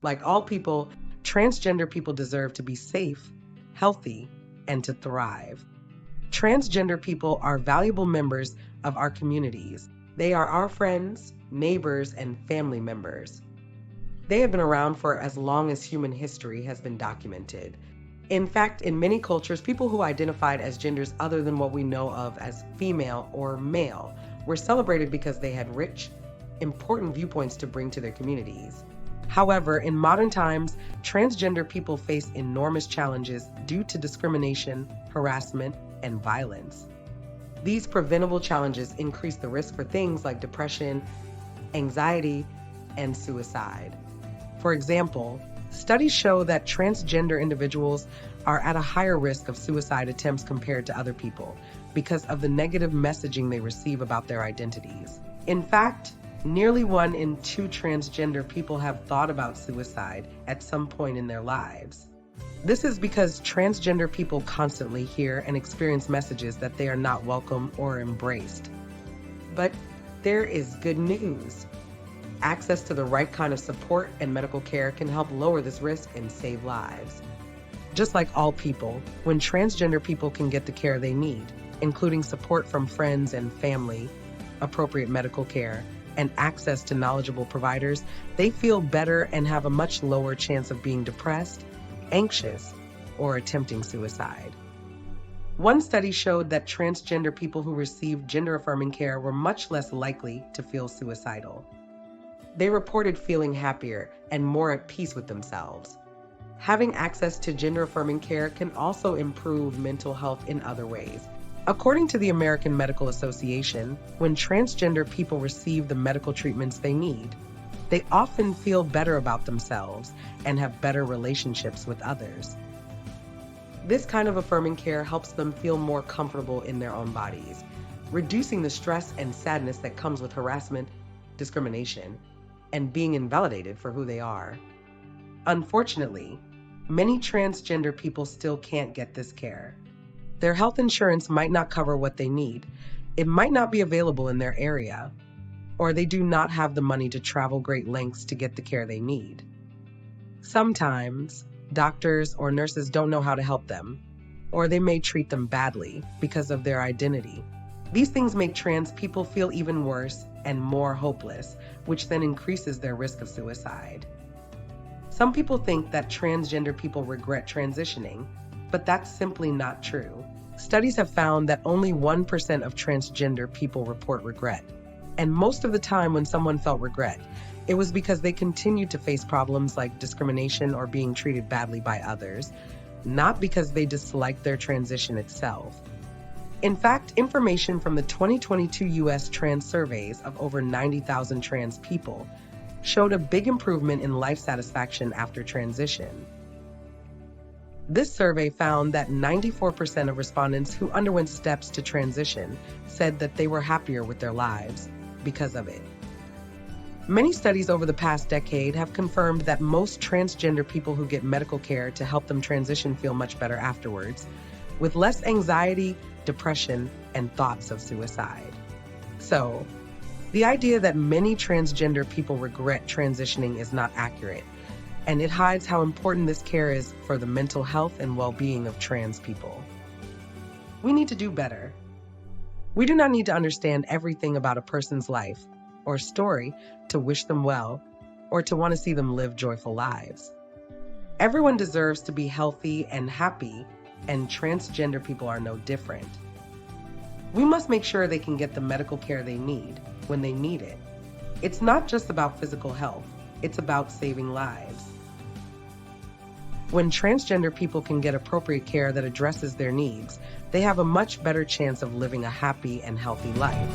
Like all people, transgender people deserve to be safe, healthy, and to thrive. Transgender people are valuable members of our communities. They are our friends, neighbors, and family members. They have been around for as long as human history has been documented. In fact, in many cultures, people who identified as genders other than what we know of as female or male were celebrated because they had rich, important viewpoints to bring to their communities. However, in modern times, transgender people face enormous challenges due to discrimination, harassment, and violence. These preventable challenges increase the risk for things like depression, anxiety, and suicide. For example, studies show that transgender individuals are at a higher risk of suicide attempts compared to other people because of the negative messaging they receive about their identities. In fact, nearly 1 in 2 transgender people have thought about suicide at some point in their lives. This is because transgender people constantly hear and experience messages that they are not welcome or embraced. But there is good news. Access to the right kind of support and medical care can help lower this risk and save lives. Just like all people, when transgender people can get the care they need, including support from friends and family, appropriate medical care, and access to knowledgeable providers, they feel better and have a much lower chance of being depressed, anxious, or attempting suicide. One study showed that transgender people who received gender-affirming care were much less likely to feel suicidal. They reported feeling happier and more at peace with themselves. Having access to gender-affirming care can also improve mental health in other ways. According to the American Medical Association, when transgender people receive the medical treatments they need, they often feel better about themselves and have better relationships with others. This kind of affirming care helps them feel more comfortable in their own bodies, reducing the stress and sadness that comes with harassment, discrimination, and being invalidated for who they are. Unfortunately, many transgender people still can't get this care. Their health insurance might not cover what they need, it might not be available in their area, or they do not have the money to travel great lengths to get the care they need. Sometimes, doctors or nurses don't know how to help them, or they may treat them badly because of their identity. These things make trans people feel even worse and more hopeless, which then increases their risk of suicide. Some people think that transgender people regret transitioning, but that's simply not true. Studies have found that only 1% of transgender people report regret. And most of the time when someone felt regret, it was because they continued to face problems like discrimination or being treated badly by others, not because they disliked their transition itself. In fact, information from the 2022 U.S. trans surveys of over 90,000 trans people showed a big improvement in life satisfaction after transition. This survey found that 94% of respondents who underwent steps to transition said that they were happier with their lives because of it. Many studies over the past decade have confirmed that most transgender people who get medical care to help them transition feel much better afterwards, with less anxiety, depression, and thoughts of suicide. So, the idea that many transgender people regret transitioning is not accurate, and it hides how important this care is for the mental health and well-being of trans people. We need to do better. We do not need to understand everything about a person's life or story to wish them well or to want to see them live joyful lives. Everyone deserves to be healthy and happy, and transgender people are no different. We must make sure they can get the medical care they need when they need it. It's not just about physical health, it's about saving lives. When transgender people can get appropriate care that addresses their needs, they have a much better chance of living a happy and healthy life.